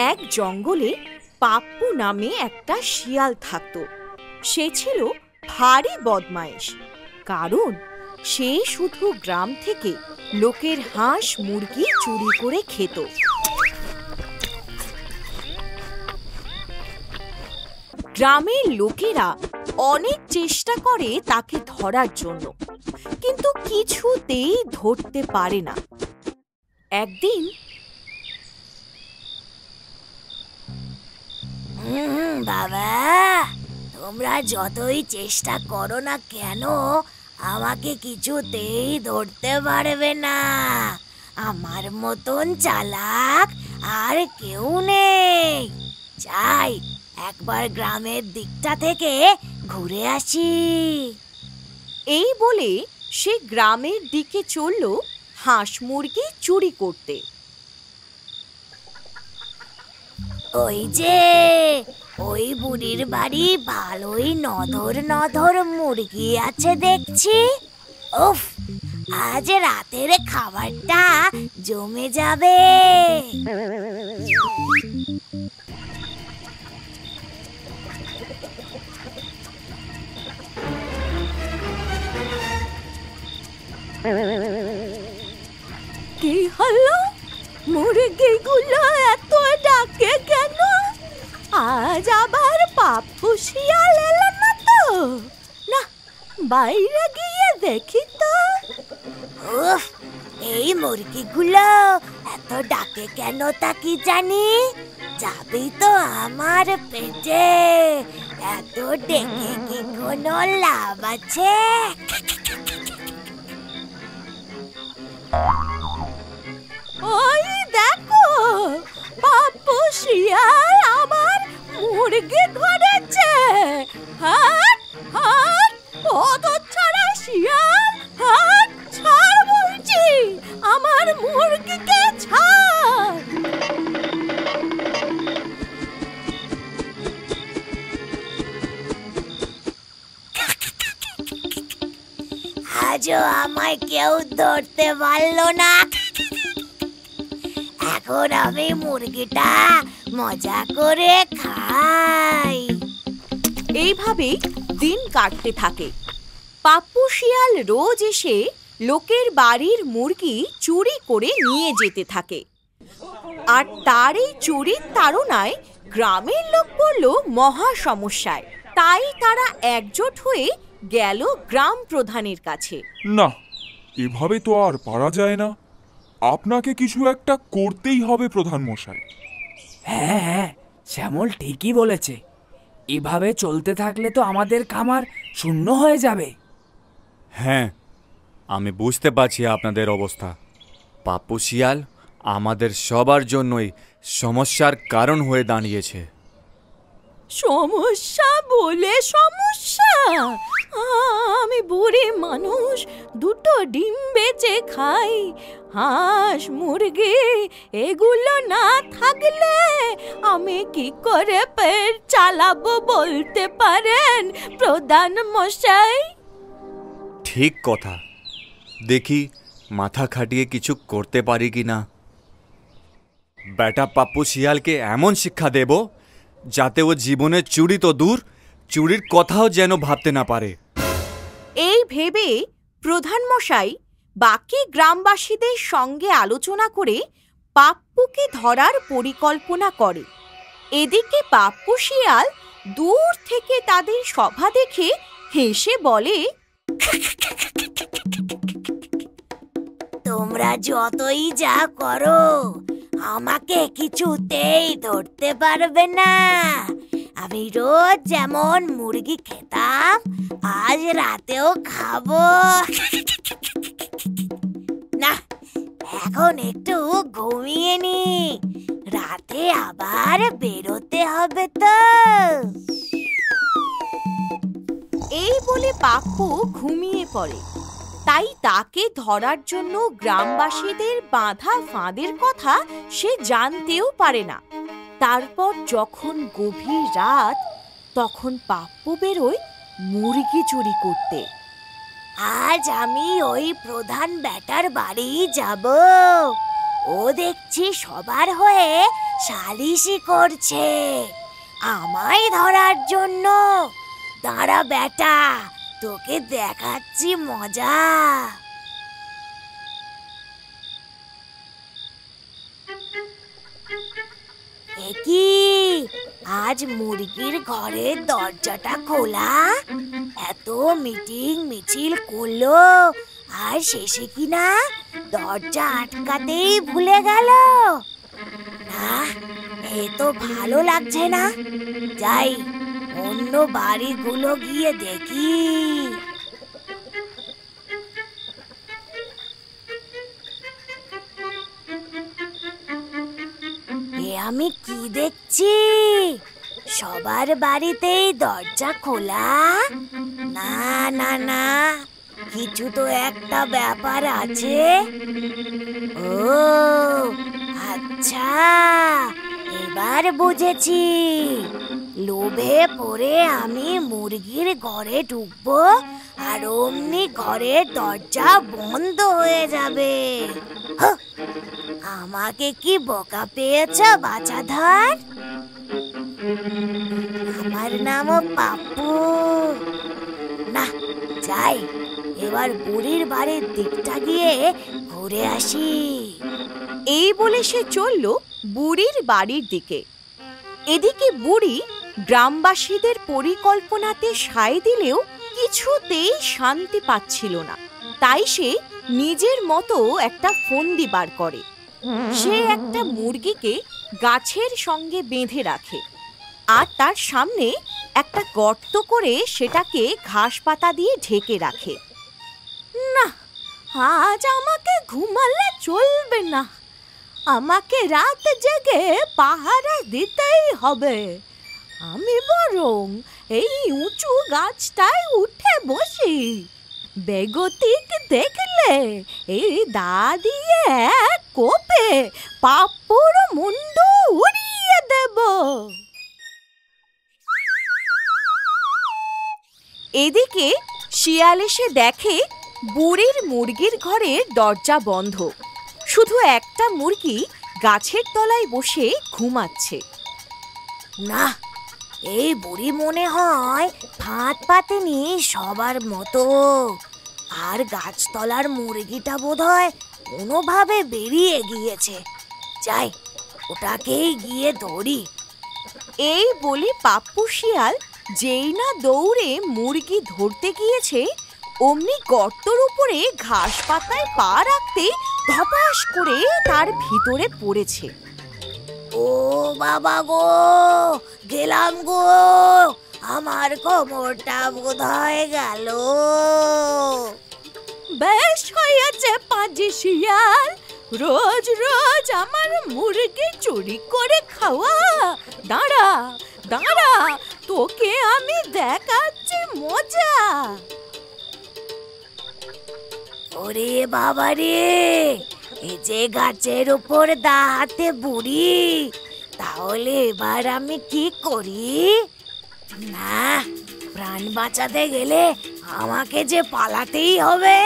এক জঙ্গলে পাপ্পু নামে একটা শিয়াল থাকত। সে ছিল ভারী বদমাইশ, কারণ সে শুধু গ্রাম থেকে লোকের হাঁস মুরগি চুরি করে খেত। গ্রামের লোকেরা অনেক চেষ্টা করে তাকে ধরার জন্য, কিন্তু কিছুতেই ধরতে পারে না। একদিন বাবা, তোমরা যতই চেষ্টা করো না কেন আমাকে কিছুতেই ধরতে পারবে না। আমার মতন চালাক আর কেউ নেই। চাই একবার গ্রামের দিকটা থেকে ঘুরে আসি। এই বলে সে গ্রামের দিকে চলল হাঁস মুরগি চুরি করতে। ওই যে ওই বুড়ির বাড়ি ভালোই নধর নধর মুরগি আছে দেখছি। উফ, আজ রাতের খাবারটা জমে যাবে। কি হলো? মুরগিগুলো এত ডাকে কেন? আজ আবার পাপ্পু শিয়াল এলো না তো? না, বাইরে গিয়ে দেখি তো। উফ, এই মুরগিগুলো এত ডাকে কেন তা কি জানি। যাবি তো আমার পেটে। এত ডেকে কি কোনো লাভ আছে? ওই দেখো, পাপ্পু শিয়াল আবার মুরগি ধরেছে। হাট হাট, হতচ্ছাড়া শিয়াল, হাট, ছাড় বলছি, আমার মুরগিকে ছাড়। আজও আমায় কেউ ধরতে পারলো না। এখন আমি মুরগিটা মজা করে খাই। এইভাবেই দিন কাটতে থাকে। পাপ্পু শিয়াল রোজ এসে লোকের বাড়ির মুরগি চুরি করে নিয়ে যেতে থাকে। আর তার এই চুরির তাড়নায় গ্রামের লোক পড়ল মহা সমস্যায়। তাই তারা একজোট হয়ে গেল গ্রাম প্রধানের কাছে। না, এভাবে তো আর পারা যায় না। আপনাকে কিছু একটা করতেই হবে প্রধান মশাই। হ্যাঁ হ্যাঁ, শ্যামল ঠিকই বলেছে। এভাবে চলতে থাকলে তো আমাদের খামার শূন্য হয়ে যাবে। হ্যাঁ, আমি বুঝতে পারছি আপনাদের অবস্থা। পাপ্পু শিয়াল আমাদের সবার জন্যই সমস্যার কারণ হয়ে দাঁড়িয়েছে। সমস্যা বলে সমস্যা? আমি বুড়ি মানুষ, দুটো ডিম বেচে খাই। হাঁস মুরগি এগুলো না থাকলে আমি কি করে পেট চালাবো বলতে পারেন প্রধান মশাই? ঠিক কথা, দেখি মাথা খাটিয়ে কিছু করতে পারি কি না। বেটা পাপ্পু শিয়ালকে এমন শিক্ষা দেব যাতে ও জীবনে চুরি তো দূর, চুরির কথাও যেন ভাবতে না পারে। এই ভেবে প্রধান মশাই বাকি গ্রামবাসীদের সঙ্গে আলোচনা করে পাপ্পুকে ধরার পরিকল্পনা করে। এদিকে পাপ্পু শিয়াল দূর থেকে তাদের সভা দেখে হেসে বলে, তোমরা যতই যা করো আমাকে কিছুতেই ধরতে পারবে না। আমি রোজ যেমন মুরগি খেতাম আজ রাতেও খাবো। না, এখন একটু ঘুমিয়ে নি, রাতে আবার বেরোতে হবে তো। এই বলে পাপ্পু ঘুমিয়ে পড়ে। তাই তাকে ধরার জন্য গ্রামবাসীদের বাঁধা ফাঁদের কথা সে জানতেও পারে না। তারপর যখন গভীর রাত, তখন পাপ্পু বেরোয় মুরগি চুরি করতে। আজ আমি ওই প্রধান বেটার বাড়ি যাব। ও দেখছি সবার হয়ে সালিশি করছে আমায় ধরার জন্য। দাঁড়া বেটা, তোকে দেখাচ্ছি মজা। কি আজ মুরগির ঘরের দরজাটা খোলা? এত মিটিং মিছিল করলো আর শেষে কিনা দরজা আটকাতেই ভুলে গেল। না, এ তো ভালো লাগছে না। যাই, অন্য বাড়িগুলো গিয়ে দেখি। আমি কি দেখছি? সবার বাড়িতেই দরজা খোলা। না না না, কিছু তো একটা ব্যাপার আছে। ও আচ্ছা, এবার বুঝেছি। লোভে পড়ে আমি মুরগির ঘরে ঢুকবো আর অমনি ঘরের দরজা বন্ধ হয়ে যাবে। আমাকে কি বোকা পেয়েছ বাছাধর? আমার নামও পাপ্পু। না, যাই, এবার বুড়ির বাড়ির দিকটা গিয়ে ঘুরে আসি। এই বলে সে চলল বুড়ির বাড়ির দিকে। এদিকে বুড়ি গ্রামবাসীদের পরিকল্পনাতে সায় দিলেও কিছুতেই শান্তি পাচ্ছিল না। তাই সে নিজের মতো একটা ফন্দি বার করে। সে একটা মুরগিকে গাছের সঙ্গে বেঁধে রাখে আর তার সামনে একটা গর্ত করে সেটাকে ঘাস পাতা দিয়ে ঢেকে রাখে। না, আজ আমাকে ঘুমালে চলবে না। আমাকে রাত জেগে পাহারা দিতেই হবে। আমি বরং এই উঁচু গাছটায় উঠে বসি। বেগতিক দেখলে এই দা দিয়ে এক কোপে পাপ্পুর মুন্ডু উড়িয়ে দেব। এদিকে শিয়াল এসে দেখে বুড়ির মুরগির ঘরের দরজা বন্ধ। শুধু একটা মুরগি গাছের তলায় বসে ঘুমাচ্ছে। না, এই বুড়ি মনে হয় ফাঁদ পাতেনি সবার মতো। আর গাছতলার মুরগিটা বোধহয় কোনোভাবে বেরিয়ে গিয়েছে। যাই, ওটাকেই গিয়ে ধরি। এই বলে পাপ্পু শিয়াল যেই না দৌড়ে মুরগি ধরতে গিয়েছে, অমনি গর্তর উপরে ঘাস পাতায় পা রাখতে ধপাস করে তার ভিতরে পড়েছে। ও বাবা গো, গেলাম গো, আমার কোমরটা বোধহয় গেল। বেশ হয়েছে পাজি শিয়াল, রোজ রোজ আমার মুরগি চুরি করে খাওয়া। দাঁড়া দাঁড়া, তোকে আমি দেখাচ্ছি মজা। ওরে বাবা রে, এই যে গাছের উপর দা হাতে বুড়ি, তাহলে এবার আমি কি করি? না, প্রাণ বাঁচাতে গেলে আমাকে যে পালাতেই হবে।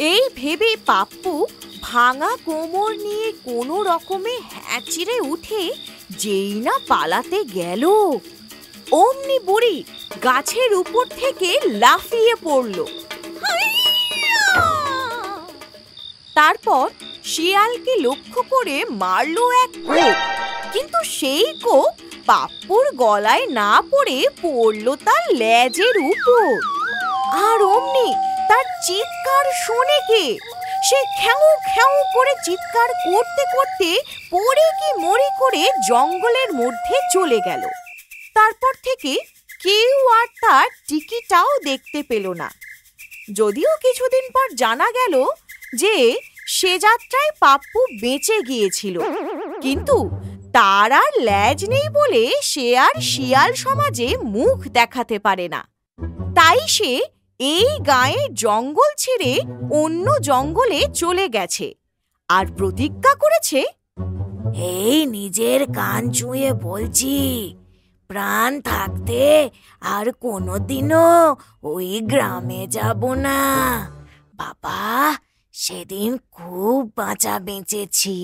এই ভেবে পাপ্পু ভাঙা কোমর নিয়ে কোনো রকমে হ্যাঁচিড়ে উঠে যেই না পালাতে গেল, অমনি বুড়ি গাছের উপর থেকে লাফিয়ে পড়ল। তারপর শিয়ালকে লক্ষ্য করে মারল এক কোপ, কিন্তু সেই কোপ পাপ্পুর গলায় না পড়ে পড়ল তার লেজের উপর। আর অমনি তার চিৎকার শোনে কে? সে খ্যাউ খ্যাউ করে চিৎকার করতে করতে পড়ে কি মরি করে জঙ্গলের মধ্যে চলে গেল। তারপর থেকে কেউ আর তার টিকিটাও দেখতে পেল না। যদিও কিছুদিন পর জানা গেল যে সে যাত্রায় পাপ্পু বেঁচে গিয়েছিল, কিন্তু তার আর লেজ নেই বলে সে আর শিয়াল সমাজে মুখ দেখাতে পারে না। তাই সে এই গাঁয়ের জঙ্গল ছেড়ে অন্য জঙ্গলে চলে গেছে আর প্রতিজ্ঞা করেছে, এই নিজের কান চুঁয়ে বলছি, প্রাণ থাকতে আর কোনোদিনও ওই গ্রামে যাব না। বাবা, সেদিন খুব বাঁচা বেঁচেছি।